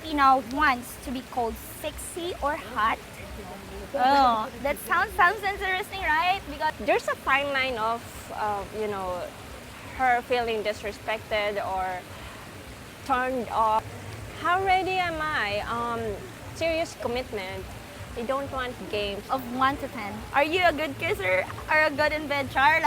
Filipino wants to be called sexy or hot? Oh, that sounds interesting, right? Because There's a fine line of, her feeling disrespected or turned off. How ready am I? Serious commitment. I don't want games. of 1 to 10, are you a good kisser or a good in bed char?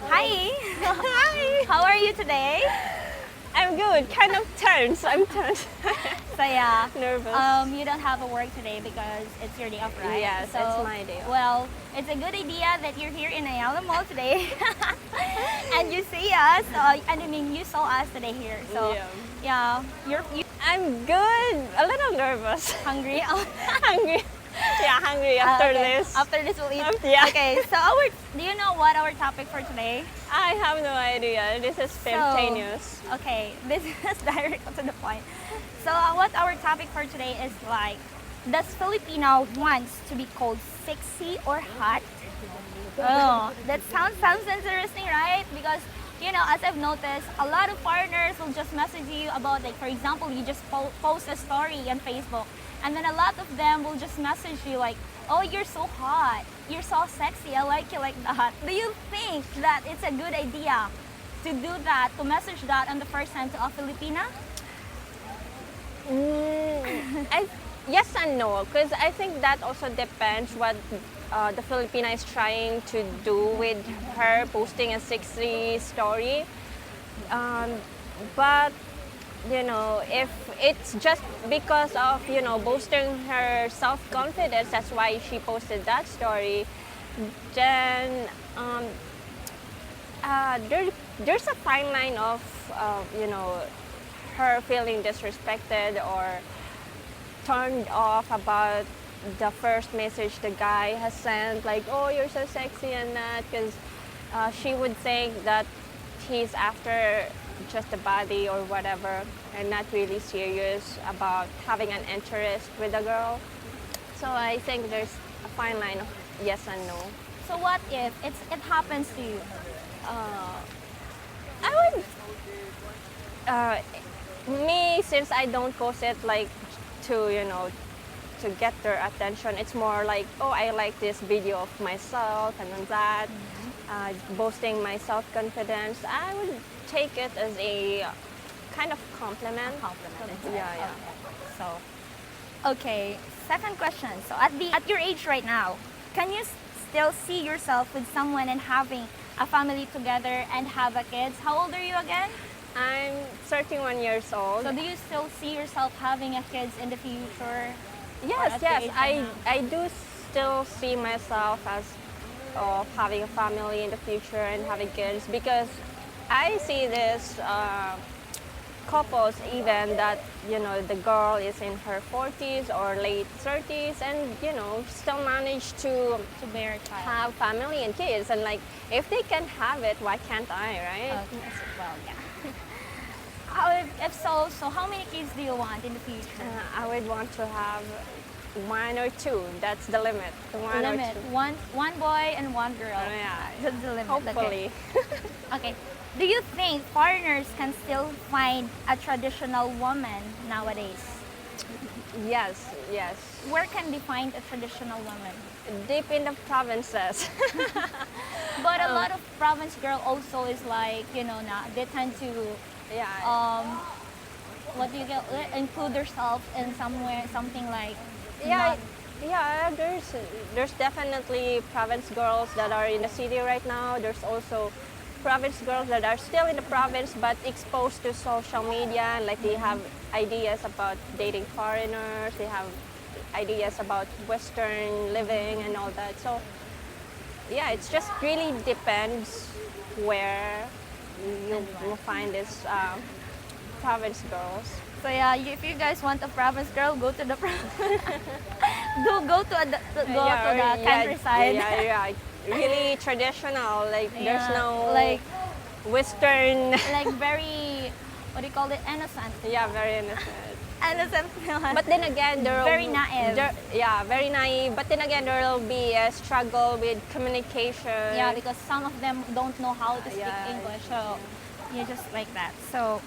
Hi. Hi! How are you today? I'm good. Kind of tense. I'm tense. So yeah, Nervous. you don't have a work today because it's your day off, right? Yes, so, it's my day off. Well, it's a good idea that you're here in Ayala Mall today, and you see us. I mean, you saw us today here. So yeah, you I'm good. A little nervous. hungry? Hungry. Yeah, hungry after Okay. this. After this, we'll eat. Yeah. Okay. So do you know what our topic for today? I have no idea. This is spontaneous. Okay, this is direct to the point. So what our topic for today is like, does Filipino wants to be called sexy or hot? Oh, that sounds interesting, right? Because as I've noticed, a lot of foreigners will just message you about, like, for example, you just post a story on Facebook, and then a lot of them will just message you like, oh, you're so hot, you're so sexy, I like you like that. Do you think that it's a good idea to do that, to message that on the first time to a Filipina? Yes and no, because I think that also depends what the Filipina is trying to do with her posting a sexy story. But if it's just because of boosting her self-confidence, that's why she posted that story, then there's a fine line of her feeling disrespected or turned off about the first message the guy has sent, like, oh, you're so sexy and that, because she would think that he's after just the body or whatever and not really serious about having an interest with a girl. So I think there's a fine line of yes and no. So what if it happens to you? I would, me, since I don't post it like to to get their attention, it's more like, oh, I like this video of myself and on that, boasting my self-confidence. I would take it as a kind of compliment. Yeah. So, okay, second question. So at your age right now, can you still see yourself with someone and having a family together and have a kids? How old are you again? I'm 31 years old. So do you still see yourself having a kids in the future? Yes, I do still see myself as having a family in the future and having kids, because I see this couples even that the girl is in her 40s or late 30s and still manage to bear a child. have family and kids, and like, if they can have it, why can't I, right? Okay, well, yeah. If so how many kids do you want in the future? I would want to have 1 or 2. That's the limit. One or Limit. two. One boy and one girl. Yeah. That's the limit. Hopefully. Okay. Do you think foreigners can still find a traditional woman nowadays? Yes. Where can they find a traditional woman? Deep in the provinces. But a lot of province girl also is like, they tend to Yeah. what do you get, include themselves in somewhere, something like Yeah. not- Yeah, there's definitely province girls that are in the city right now. There's also province girls that are still in the province but exposed to social media, like they have ideas about dating foreigners, they have ideas about Western living and all that. So yeah, it's just really depends where you will find this province girls. So yeah, if you guys want a province girl, go to the do go to the countryside. Yeah, yeah, really traditional. Like there's Yeah, no like Western. like very, what do you call it, innocent. Yeah, very innocent. Innocent. But then again, Very naive. Yeah, very naive. But then again, there will be a struggle with communication. Yeah, because some of them don't know how to speak Yeah. English, so you're just like that. So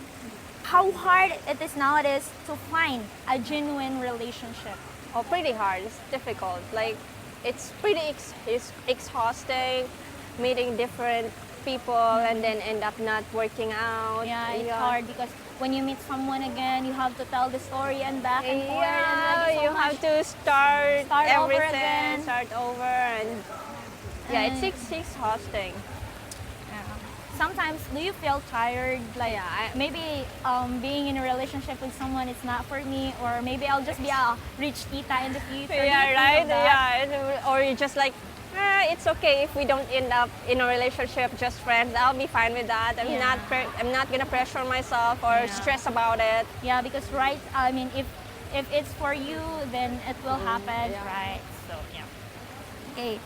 how hard it is nowadays to find a genuine relationship. Oh, pretty hard. It's difficult. Like, it's pretty it's exhausting meeting different people and then end up not working out. Yeah, it's hard because when you meet someone again, you have to tell the story and back and forth. And Yeah, like, so you much. have to start over everything, again. start over, and yeah, And- it's exhausting. Yeah. Sometimes, do you feel tired? Like maybe being in a relationship with someone is not for me, or maybe I'll just be a rich tita in the future. Do you Yeah, think right. of that? Yeah, or you just like, it's okay if we don't end up in a relationship, just friends. I'll be fine with that. Yeah. I'm not gonna pressure myself or Yeah. stress about it. Yeah, because I mean, if it's for you, then it will happen, yeah. right? So yeah. Okay.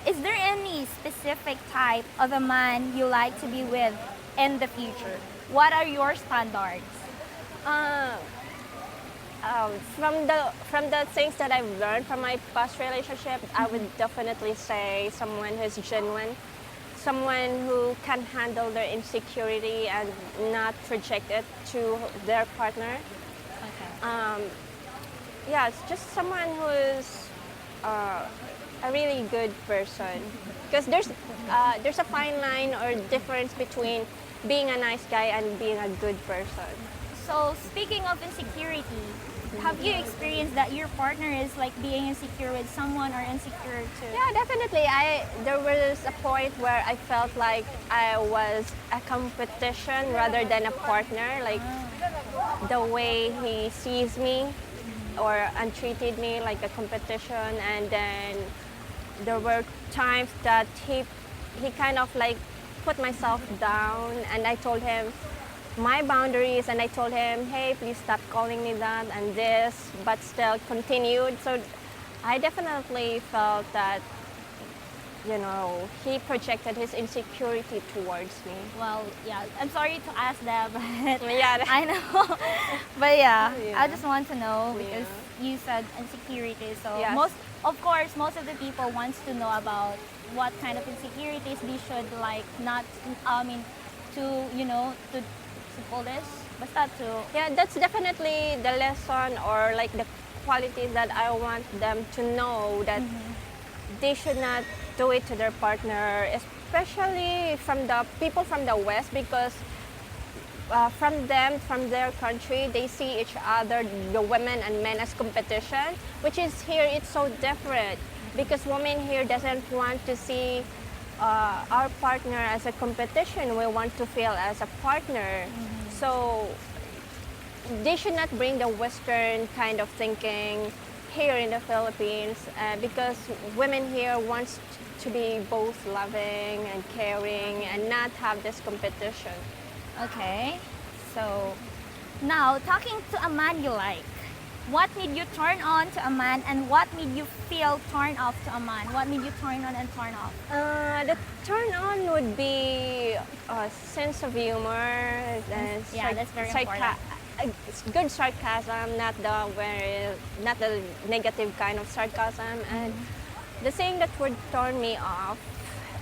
Is there any specific type of a man you like to be with in the future? What are your standards? From the things that I've learned from my past relationship, I would definitely say someone who's genuine, someone who can handle their insecurity and not project it to their partner. Okay. Yeah, it's just someone who is a really good person. Because there's a fine line or difference between being a nice guy and being a good person. So speaking of insecurity, have you experienced that your partner is like being insecure with someone or insecure too? Yeah, definitely. There was a point where I felt like I was a competition rather than a partner. Like the way he sees me or treated me like a competition, and then there were times that he kind of like put myself down, and I told him my boundaries, and I told him, hey, please stop calling me that and this, but still continued. So I definitely felt that, he projected his insecurity towards me. Well, yeah, I'm sorry to ask that, but Yeah. I know. But yeah, Yeah. I just want to know because you said insecurity. So Yes. most of the people wants to know about what kind of insecurities they should like not. I mean, to call this, basta to. Yeah, that's definitely the lesson or like the qualities that I want them to know, that they should not do it to their partner, especially from the people from the West, because from their country, they see each other, the women and men, as competition, which is here it's so different because women here doesn't want to see our partner as a competition. We want to feel as a partner. So they should not bring the Western kind of thinking here in the Philippines, because women here wants to be both loving and caring and not have this competition. Okay, so now talking to a man you like, what made you turn on to a man and what made you feel turned off to a man? What made you turn on and turn off? The turn on would be a sense of humor. Yeah, that's very important. It's good sarcasm, not the negative kind of sarcasm. And the thing that would turn me off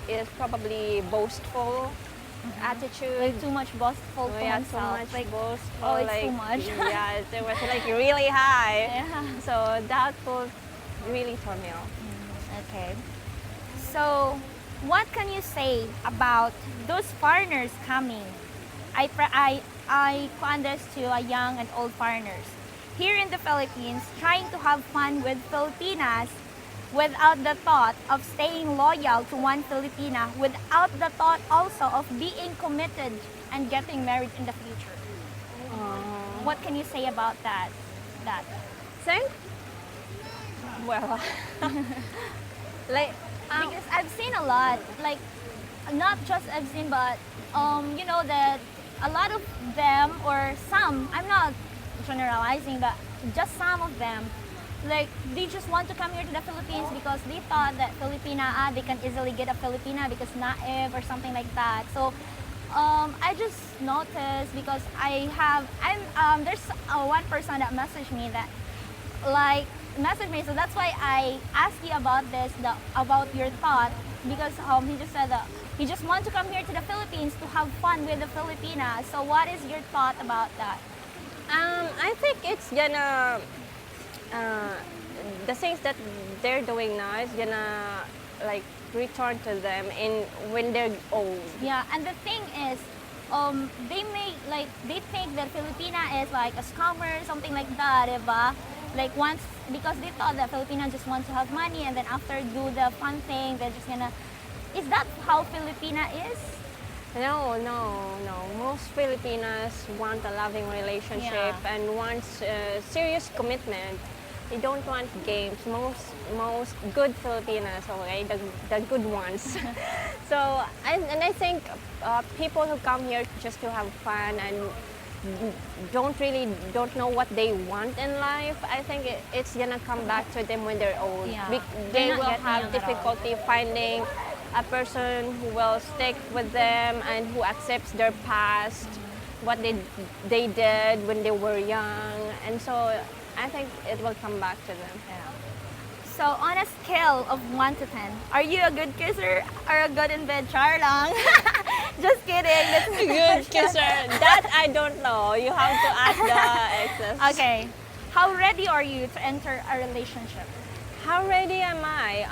is probably boastful attitude. Like too much boastful to Yeah, oneself. too much Like, boastful. oh, it's like, too much. Yeah, it was like really high. Yeah. So that would really turn me off. Okay. So, what can you say about those foreigners coming? I find this to young and old foreigners here in the Philippines trying to have fun with Filipinas without the thought of staying loyal to one Filipina, without the thought also of being committed and getting married in the future. What can you say about that? Think? Well, like, Because I've seen a lot, like not just I've seen, but you know that a lot of them, or some, I'm not generalizing, but just some of them, like they just want to come here to the Philippines because they thought that they can easily get a Filipina because naive or something like that. So I just noticed because there's one person that messaged me that like messaged me, so that's why I asked you about this, about your thought, because he just said that he just want to come here to the Philippines to have fun with the Filipinas. So what is your thought about that? I think it's gonna the things that they're doing now is gonna like return to them in when they're old. Yeah, and the thing is, they think that Filipina is like a scammer, something like that, diba? Like once, because they thought that Filipina just want to have money and then after do the fun thing, they're just gonna. Is that how Filipina is? No, no, no. Most Filipinas want a loving relationship and wants serious commitment. They don't want games. Most good Filipinas, okay, the good ones. So I think people who come here just to have fun and don't know what they want in life, I think it's gonna come back to them when they're old. Yeah. They They're not will getting have young at all. difficulty finding a person who will stick with them and who accepts their past, what they did when they were young, and so I think it will come back to them. So on a scale of 1 to 10, are you a good kisser or a good in bed char lang? Just kidding. That's my Good question. kisser. That I don't know. You have to ask the exes. Okay. How ready are you to enter a relationship? How ready am I?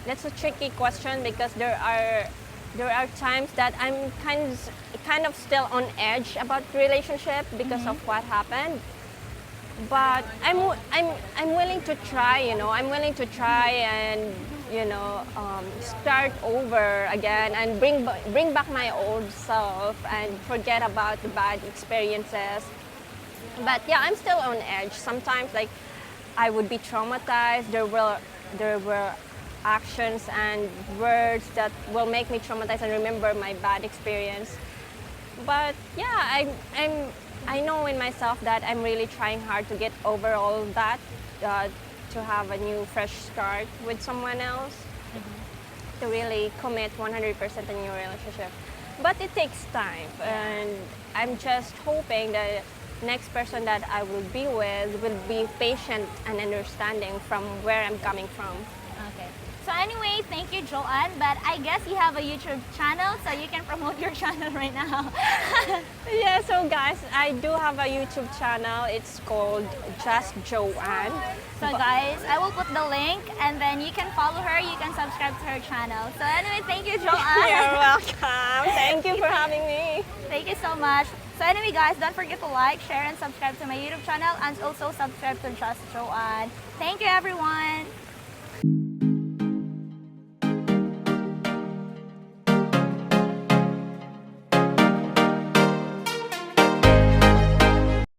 That's a tricky question because there are times that I'm kind of still on edge about relationship because of what happened. But I'm willing to try. I'm willing to try and start over again and bring back my old self and forget about the bad experiences. But yeah, I'm still on edge. Sometimes like I would be traumatized. There were actions and words that will make me traumatized and remember my bad experience. But yeah, I know in myself that I'm really trying hard to get over all that, to have a new fresh start with someone else, to really commit 100% in your relationship. But it takes time, and I'm just hoping that next person that I will be with will be patient and understanding from where I'm coming from. Okay. So anyway, thank you, Jhoanne. But I guess you have a YouTube channel, so you can promote your channel right now. Yeah, so guys, I do have a YouTube channel. It's called Just Jhoanne. So guys, I will put the link, and then you can follow her. You can subscribe to her channel. So anyway, thank you, Jhoanne. You're welcome. Thank you for having me. Thank you so much. So anyway, guys, don't forget to like, share, and subscribe to my YouTube channel, and also subscribe to Just Jhoanne. Thank you, everyone.